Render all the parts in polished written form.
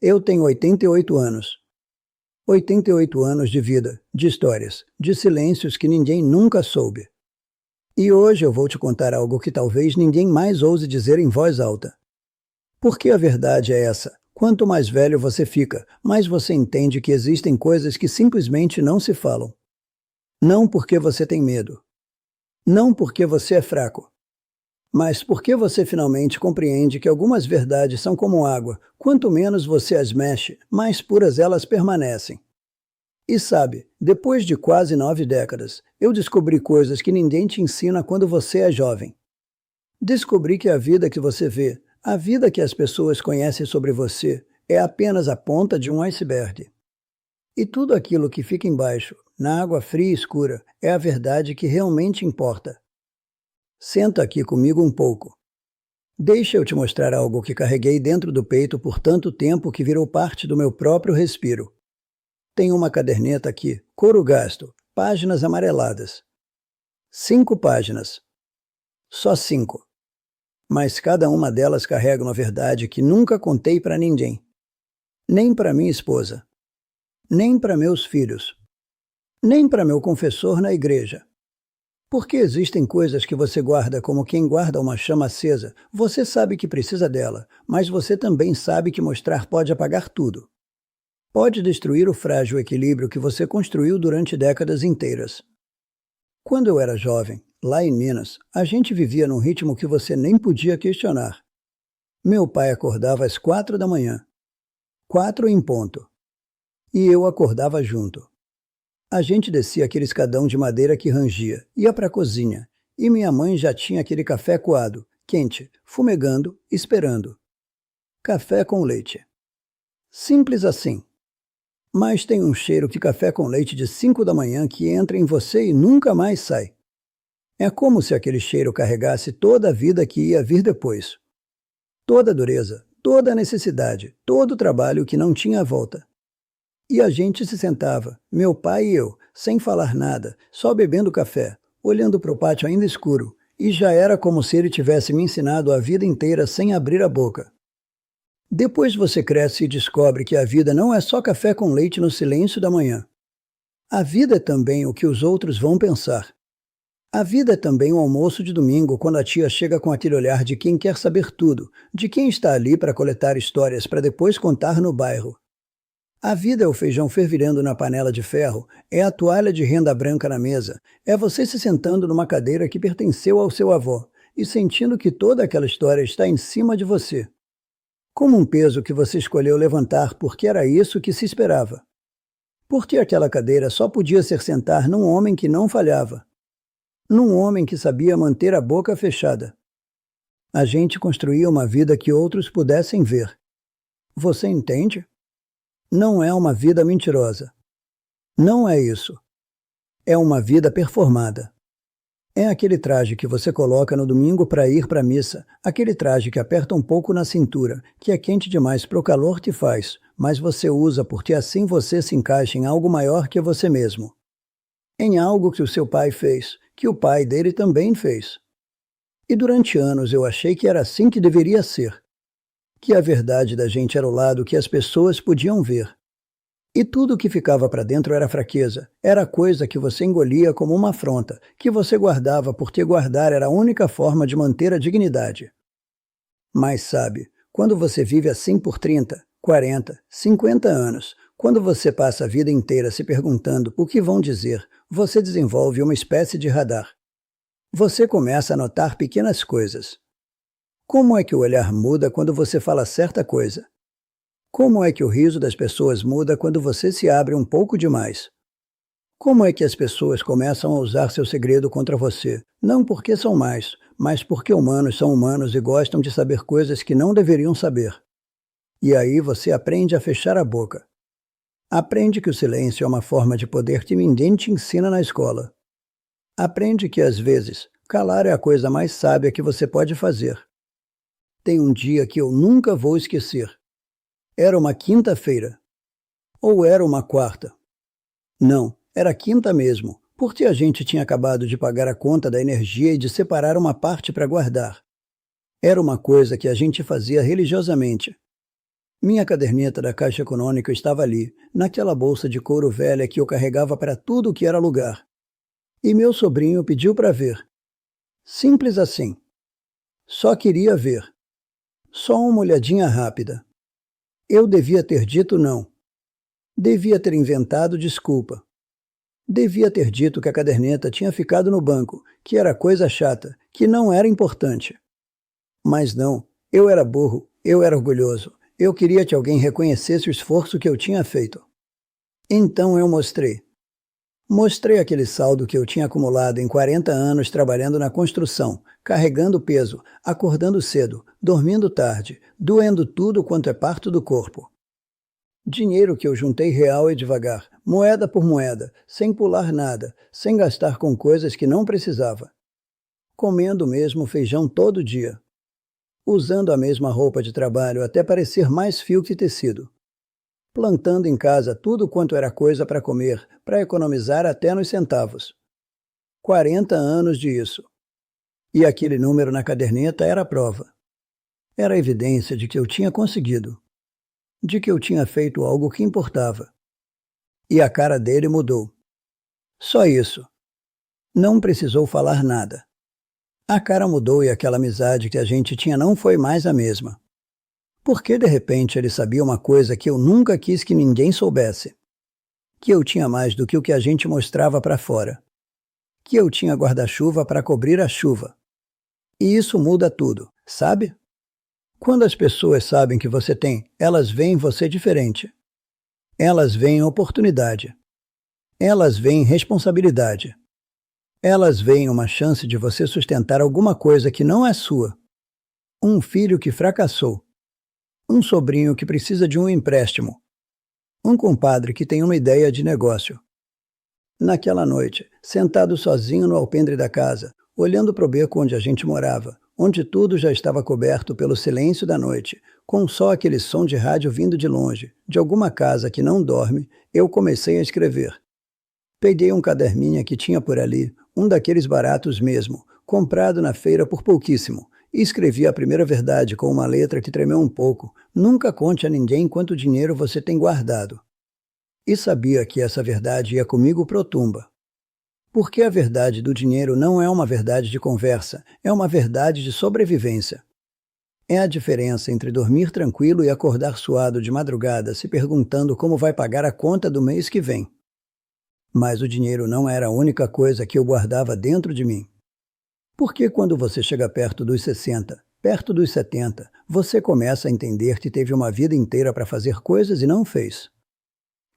Eu tenho 88 anos. 88 anos de vida, de histórias, de silêncios que ninguém nunca soube. E hoje eu vou te contar algo que talvez ninguém mais ouse dizer em voz alta. Porque a verdade é essa: quanto mais velho você fica, mais você entende que existem coisas que simplesmente não se falam. Não porque você tem medo. Não porque você é fraco. Mas porque você finalmente compreende que algumas verdades são como água: quanto menos você as mexe, mais puras elas permanecem. E sabe, depois de quase 9 décadas, eu descobri coisas que ninguém te ensina quando você é jovem. Descobri que a vida que você vê, a vida que as pessoas conhecem sobre você, é apenas a ponta de um iceberg. E tudo aquilo que fica embaixo, na água fria e escura, é a verdade que realmente importa. Senta aqui comigo um pouco. Deixa eu te mostrar algo que carreguei dentro do peito por tanto tempo que virou parte do meu próprio respiro. Tem uma caderneta aqui, couro gasto, páginas amareladas. 5 páginas. Só 5. Mas cada uma delas carrega uma verdade que nunca contei para ninguém. Nem para minha esposa. Nem para meus filhos. Nem para meu confessor na igreja. Porque existem coisas que você guarda como quem guarda uma chama acesa. Você sabe que precisa dela, mas você também sabe que mostrar pode apagar tudo. Pode destruir o frágil equilíbrio que você construiu durante décadas inteiras. Quando eu era jovem, lá em Minas, a gente vivia num ritmo que você nem podia questionar. Meu pai acordava às 4 da manhã. 4 em ponto. E eu acordava junto. A gente descia aquele escadão de madeira que rangia, ia para a cozinha, e minha mãe já tinha aquele café coado, quente, fumegando, esperando. Café com leite. Simples assim. Mas tem um cheiro de café com leite de 5 da manhã que entra em você e nunca mais sai. É como se aquele cheiro carregasse toda a vida que ia vir depois. Toda a dureza, toda a necessidade, todo o trabalho que não tinha volta. E a gente se sentava, meu pai e eu, sem falar nada, só bebendo café, olhando para o pátio ainda escuro, e já era como se ele tivesse me ensinado a vida inteira sem abrir a boca. Depois você cresce e descobre que a vida não é só café com leite no silêncio da manhã. A vida é também o que os outros vão pensar. A vida é também o almoço de domingo, quando a tia chega com aquele olhar de quem quer saber tudo, de quem está ali para coletar histórias para depois contar no bairro. A vida é o feijão fervilhando na panela de ferro, é a toalha de renda branca na mesa, é você se sentando numa cadeira que pertenceu ao seu avô e sentindo que toda aquela história está em cima de você. Como um peso que você escolheu levantar porque era isso que se esperava. Porque aquela cadeira só podia ser sentar num homem que não falhava. Num homem que sabia manter a boca fechada. A gente construía uma vida que outros pudessem ver. Você entende? Não é uma vida mentirosa. Não é isso. É uma vida performada. É aquele traje que você coloca no domingo para ir para a missa, aquele traje que aperta um pouco na cintura, que é quente demais para o calor que faz, mas você usa porque assim você se encaixa em algo maior que você mesmo. Em algo que o seu pai fez, que o pai dele também fez. E durante anos eu achei que era assim que deveria ser. Que a verdade da gente era o lado que as pessoas podiam ver. E tudo que ficava para dentro era fraqueza, era coisa que você engolia como uma afronta, que você guardava porque guardar era a única forma de manter a dignidade. Mas sabe, quando você vive assim por 30, 40, 50 anos, quando você passa a vida inteira se perguntando o que vão dizer, você desenvolve uma espécie de radar. Você começa a notar pequenas coisas. Como é que o olhar muda quando você fala certa coisa? Como é que o riso das pessoas muda quando você se abre um pouco demais? Como é que as pessoas começam a usar seu segredo contra você? Não porque são mais, mas porque humanos são humanos e gostam de saber coisas que não deveriam saber. E aí você aprende a fechar a boca. Aprende que o silêncio é uma forma de poder que ninguém te ensina na escola. Aprende que, às vezes, calar é a coisa mais sábia que você pode fazer. Tem um dia que eu nunca vou esquecer. Era uma quinta-feira. Ou era uma quarta? Não, era quinta mesmo, porque a gente tinha acabado de pagar a conta da energia e de separar uma parte para guardar. Era uma coisa que a gente fazia religiosamente. Minha caderneta da Caixa Econômica estava ali, naquela bolsa de couro velha que eu carregava para tudo o que era lugar. E meu sobrinho pediu para ver. Simples assim. Só queria ver. Só uma olhadinha rápida. Eu devia ter dito não. Devia ter inventado desculpa. Devia ter dito que a caderneta tinha ficado no banco, que era coisa chata, que não era importante. Mas não, eu era burro, eu era orgulhoso. Eu queria que alguém reconhecesse o esforço que eu tinha feito. Então eu mostrei. Mostrei aquele saldo que eu tinha acumulado em 40 anos trabalhando na construção, carregando peso, acordando cedo, dormindo tarde, doendo tudo quanto é parte do corpo. Dinheiro que eu juntei real e devagar, moeda por moeda, sem pular nada, sem gastar com coisas que não precisava. Comendo o mesmo feijão todo dia. Usando a mesma roupa de trabalho até parecer mais fio que tecido. Plantando em casa tudo quanto era coisa para comer, para economizar até nos centavos. 40 anos de isso. E aquele número na caderneta era a prova. Era a evidência de que eu tinha conseguido. De que eu tinha feito algo que importava. E a cara dele mudou. Só isso. Não precisou falar nada. A cara mudou e aquela amizade que a gente tinha não foi mais a mesma. Porque de repente ele sabia uma coisa que eu nunca quis que ninguém soubesse. Que eu tinha mais do que o que a gente mostrava para fora. Que eu tinha guarda-chuva para cobrir a chuva. E isso muda tudo, sabe? Quando as pessoas sabem que você tem, elas veem você diferente. Elas veem oportunidade. Elas veem responsabilidade. Elas veem uma chance de você sustentar alguma coisa que não é sua. Um filho que fracassou. Um sobrinho que precisa de um empréstimo. Um compadre que tem uma ideia de negócio. Naquela noite, sentado sozinho no alpendre da casa, olhando para o beco onde a gente morava, onde tudo já estava coberto pelo silêncio da noite, com só aquele som de rádio vindo de longe, de alguma casa que não dorme, eu comecei a escrever. Peguei um caderninho que tinha por ali, um daqueles baratos mesmo, comprado na feira por pouquíssimo, e escrevi a primeira verdade com uma letra que tremeu um pouco. Nunca conte a ninguém quanto dinheiro você tem guardado. E sabia que essa verdade ia comigo pro tumba. Porque a verdade do dinheiro não é uma verdade de conversa, é uma verdade de sobrevivência. É a diferença entre dormir tranquilo e acordar suado de madrugada se perguntando como vai pagar a conta do mês que vem. Mas o dinheiro não era a única coisa que eu guardava dentro de mim. Porque quando você chega perto dos 60, perto dos 70, você começa a entender que teve uma vida inteira para fazer coisas e não fez.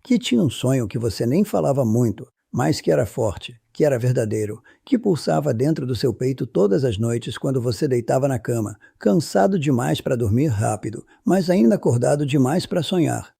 Que tinha um sonho que você nem falava muito, mas que era forte, que era verdadeiro, que pulsava dentro do seu peito todas as noites quando você deitava na cama, cansado demais para dormir rápido, mas ainda acordado demais para sonhar.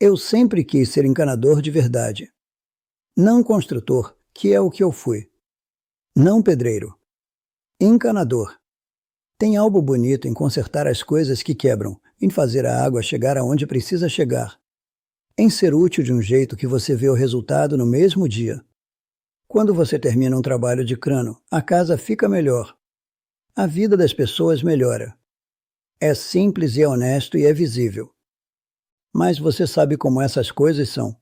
Eu sempre quis ser encanador de verdade. Não construtor, que é o que eu fui. Não pedreiro. Encanador. Tem algo bonito em consertar as coisas que quebram, em fazer a água chegar aonde precisa chegar. Em ser útil de um jeito que você vê o resultado no mesmo dia. Quando você termina um trabalho de crânio, a casa fica melhor. A vida das pessoas melhora. É simples e é honesto e é visível. Mas você sabe como essas coisas são.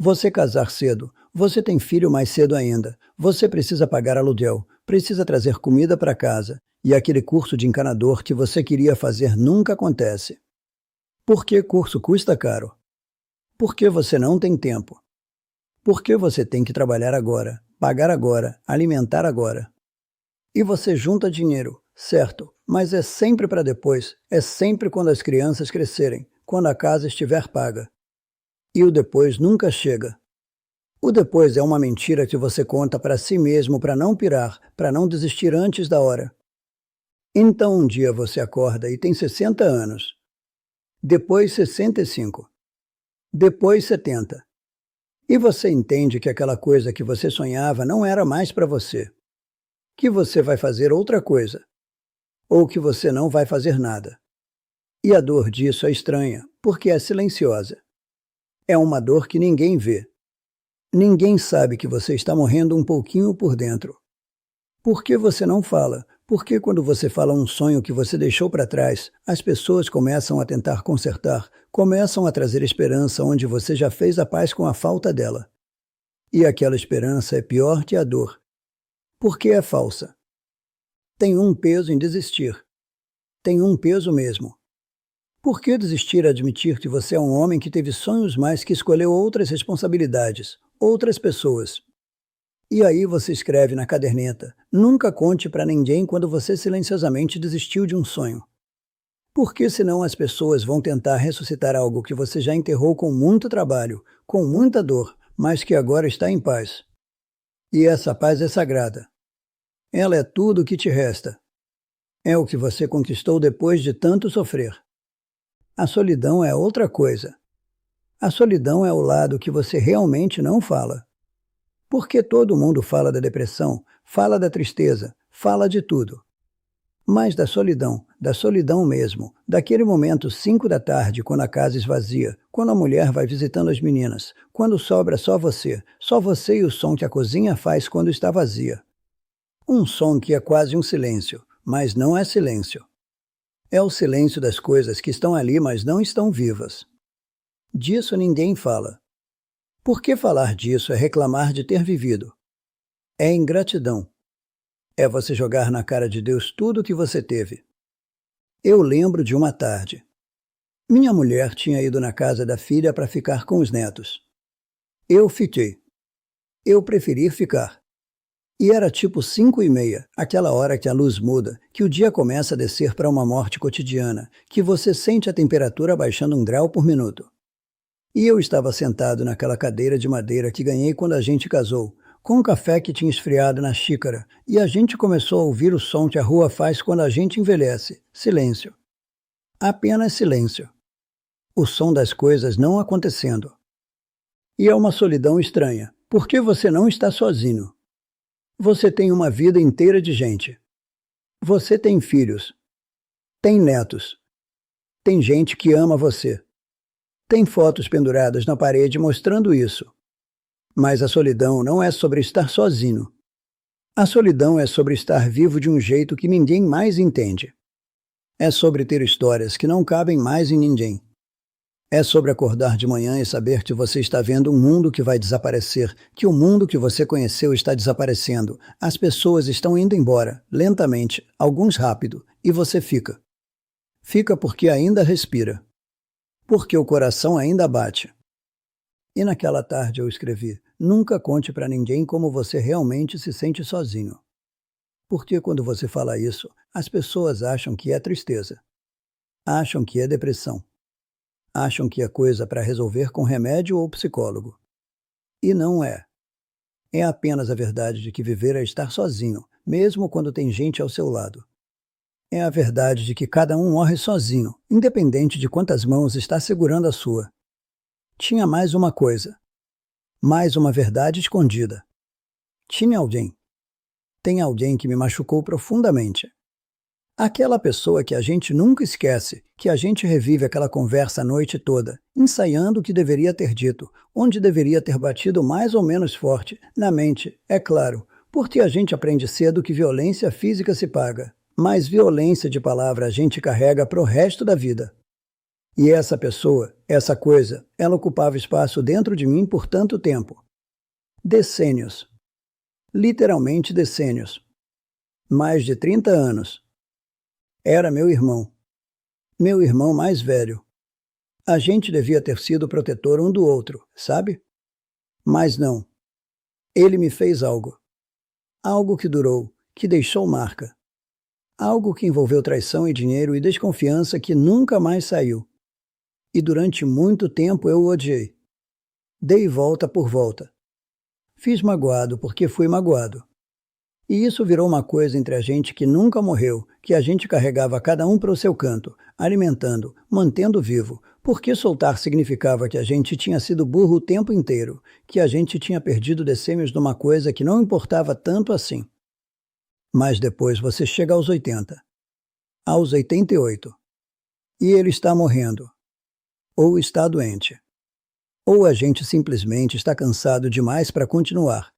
Você casar cedo, você tem filho mais cedo ainda, você precisa pagar aluguel, precisa trazer comida para casa, e aquele curso de encanador que você queria fazer nunca acontece. Por que curso custa caro? Por que você não tem tempo? Por que você tem que trabalhar agora, pagar agora, alimentar agora? E você junta dinheiro, certo, mas é sempre para depois, é sempre quando as crianças crescerem, quando a casa estiver paga. E o depois nunca chega. O depois é uma mentira que você conta para si mesmo para não pirar, para não desistir antes da hora. Então um dia você acorda e tem 60 anos. Depois 65. Depois 70. E você entende que aquela coisa que você sonhava não era mais para você. Que você vai fazer outra coisa. Ou que você não vai fazer nada. E a dor disso é estranha, porque é silenciosa. É uma dor que ninguém vê. Ninguém sabe que você está morrendo um pouquinho por dentro. Por que você não fala? Porque quando você fala um sonho que você deixou para trás, as pessoas começam a tentar consertar, começam a trazer esperança onde você já fez a paz com a falta dela. E aquela esperança é pior que a dor. Porque é falsa. Tem um peso em desistir. Tem um peso mesmo. Por que desistir a admitir que você é um homem que teve sonhos, mas que escolheu outras responsabilidades, outras pessoas? E aí você escreve na caderneta: nunca conte para ninguém quando você silenciosamente desistiu de um sonho. Porque senão as pessoas vão tentar ressuscitar algo que você já enterrou com muito trabalho, com muita dor, mas que agora está em paz. E essa paz é sagrada. Ela é tudo o que te resta. É o que você conquistou depois de tanto sofrer. A solidão é outra coisa. A solidão é o lado que você realmente não fala. Porque todo mundo fala da depressão, fala da tristeza, fala de tudo. Mas da solidão mesmo, daquele momento 5 da tarde, quando a casa esvazia, quando a mulher vai visitando as meninas, quando sobra só você e o som que a cozinha faz quando está vazia. Um som que é quase um silêncio, mas não é silêncio. É o silêncio das coisas que estão ali, mas não estão vivas. Disso ninguém fala. Porque falar disso é reclamar de ter vivido. É ingratidão. É você jogar na cara de Deus tudo o que você teve. Eu lembro de uma tarde. Minha mulher tinha ido na casa da filha para ficar com os netos. Eu fiquei. Eu preferi ficar. E era tipo 5:30, aquela hora que a luz muda, que o dia começa a descer para uma morte cotidiana, que você sente a temperatura baixando 1 grau por minuto. E eu estava sentado naquela cadeira de madeira que ganhei quando a gente casou, com um café que tinha esfriado na xícara, e a gente começou a ouvir o som que a rua faz quando a gente envelhece. Silêncio. Apenas silêncio. O som das coisas não acontecendo. E é uma solidão estranha, porque você não está sozinho. Você tem uma vida inteira de gente. Você tem filhos. Tem netos. Tem gente que ama você. Tem fotos penduradas na parede mostrando isso. Mas a solidão não é sobre estar sozinho. A solidão é sobre estar vivo de um jeito que ninguém mais entende. É sobre ter histórias que não cabem mais em ninguém. É sobre acordar de manhã e saber que você está vendo um mundo que vai desaparecer, que o mundo que você conheceu está desaparecendo. As pessoas estão indo embora, lentamente, alguns rápido, e você fica. Fica porque ainda respira. Porque o coração ainda bate. E naquela tarde eu escrevi: nunca conte para ninguém como você realmente se sente sozinho. Porque quando você fala isso, as pessoas acham que é tristeza. Acham que é depressão. Acham que é coisa para resolver com remédio ou psicólogo. E não é. É apenas a verdade de que viver é estar sozinho, mesmo quando tem gente ao seu lado. É a verdade de que cada um morre sozinho, independente de quantas mãos está segurando a sua. Tinha mais uma coisa. Mais uma verdade escondida. Tinha alguém. Tem alguém que me machucou profundamente. Aquela pessoa que a gente nunca esquece, que a gente revive aquela conversa a noite toda, ensaiando o que deveria ter dito, onde deveria ter batido mais ou menos forte, na mente, é claro, porque a gente aprende cedo que violência física se paga, mas violência de palavra a gente carrega pro resto da vida. E essa pessoa, essa coisa, ela ocupava espaço dentro de mim por tanto tempo. Decênios. Literalmente decênios. Mais de 30 anos. Era meu irmão mais velho. A gente devia ter sido protetor um do outro, sabe? Mas não. Ele me fez algo. Algo que durou, que deixou marca. Algo que envolveu traição e dinheiro e desconfiança que nunca mais saiu. E durante muito tempo eu o odiei. Dei volta por volta. Fiz magoado porque fui magoado. E isso virou uma coisa entre a gente que nunca morreu, que a gente carregava cada um para o seu canto, alimentando, mantendo vivo, porque soltar significava que a gente tinha sido burro o tempo inteiro, que a gente tinha perdido decêmios de uma coisa que não importava tanto assim. Mas depois você chega aos 80, aos 88, e ele está morrendo, ou está doente, ou a gente simplesmente está cansado demais para continuar.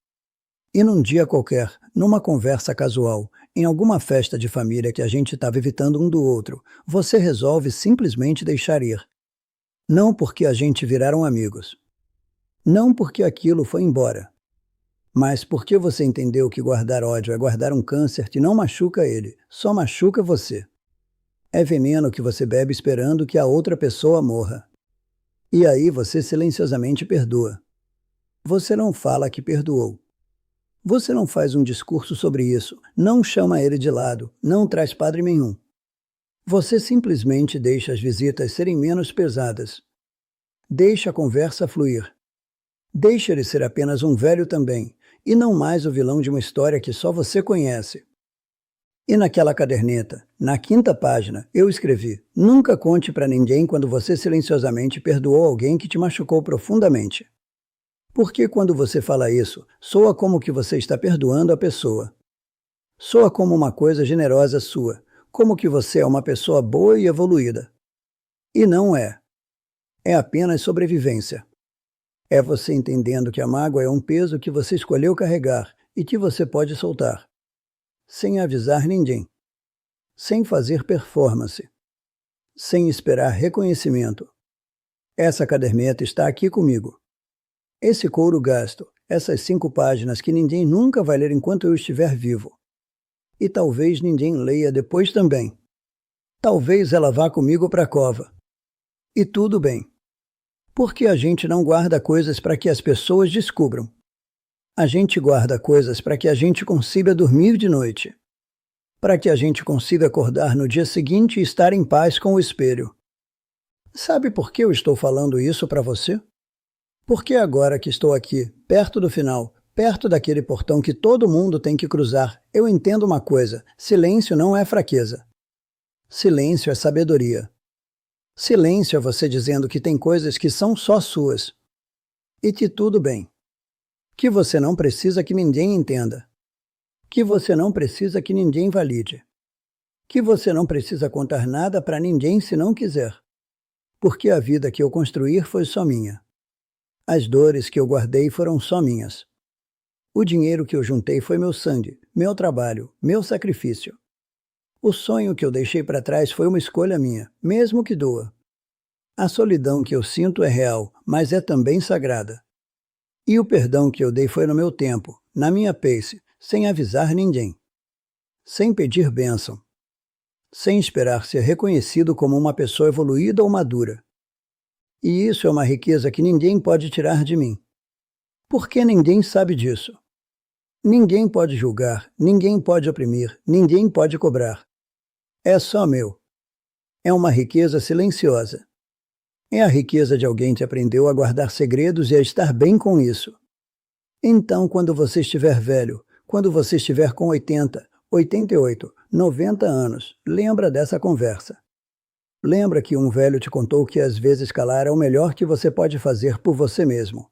E num dia qualquer, numa conversa casual, Em alguma festa de família que a gente estava evitando um do outro, você resolve simplesmente deixar ir. Não porque a gente viraram amigos. Não porque aquilo foi embora. Mas porque você entendeu que guardar ódio é guardar um câncer que não machuca ele, só machuca você. É veneno que você bebe esperando que a outra pessoa morra. E aí você silenciosamente perdoa. Você não fala que perdoou. Você não faz um discurso sobre isso, não chama ele de lado, não traz padre nenhum. Você simplesmente deixa as visitas serem menos pesadas. Deixa a conversa fluir. Deixa ele ser apenas um velho também, e não mais o vilão de uma história que só você conhece. E naquela caderneta, na 5ª página, eu escrevi: nunca conte para ninguém quando você silenciosamente perdoou alguém que te machucou profundamente. Porque quando você fala isso, soa como que você está perdoando a pessoa. Soa como uma coisa generosa sua, como que você é uma pessoa boa e evoluída. E não é. É apenas sobrevivência. É você entendendo que a mágoa é um peso que você escolheu carregar e que você pode soltar. Sem avisar ninguém. Sem fazer performance. Sem esperar reconhecimento. Essa caderneta está aqui comigo. Esse couro gasto, essas 5 páginas que ninguém nunca vai ler enquanto eu estiver vivo. E talvez ninguém leia depois também. Talvez ela vá comigo para a cova. E tudo bem. Porque a gente não guarda coisas para que as pessoas descubram. A gente guarda coisas para que a gente consiga dormir de noite. Para que a gente consiga acordar no dia seguinte e estar em paz com o espelho. Sabe por que eu estou falando isso para você? Porque agora que estou aqui, perto do final, perto daquele portão que todo mundo tem que cruzar, eu entendo uma coisa: silêncio não é fraqueza. Silêncio é sabedoria. Silêncio é você dizendo que tem coisas que são só suas. E que tudo bem. Que você não precisa que ninguém entenda. Que você não precisa que ninguém valide. Que você não precisa contar nada para ninguém se não quiser. Porque a vida que eu construir foi só minha. As dores que eu guardei foram só minhas. O dinheiro que eu juntei foi meu sangue, meu trabalho, meu sacrifício. O sonho que eu deixei para trás foi uma escolha minha, mesmo que doa. A solidão que eu sinto é real, mas é também sagrada. E o perdão que eu dei foi no meu tempo, na minha pace, sem avisar ninguém. Sem pedir bênção. Sem esperar ser reconhecido como uma pessoa evoluída ou madura. E isso é uma riqueza que ninguém pode tirar de mim. Porque ninguém sabe disso. Ninguém pode julgar, ninguém pode oprimir, ninguém pode cobrar. É só meu. É uma riqueza silenciosa. É a riqueza de alguém que aprendeu a guardar segredos e a estar bem com isso. Então, quando você estiver velho, quando você estiver com 80, 88, 90 anos, lembra dessa conversa. Lembra que um velho te contou que às vezes calar é o melhor que você pode fazer por você mesmo.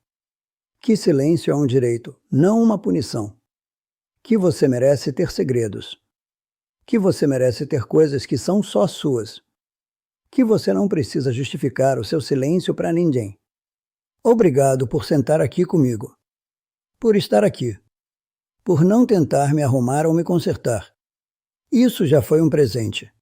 Que silêncio é um direito, não uma punição. Que você merece ter segredos. Que você merece ter coisas que são só suas. Que você não precisa justificar o seu silêncio para ninguém. Obrigado por sentar aqui comigo. Por estar aqui. Por não tentar me arrumar ou me consertar. Isso já foi um presente.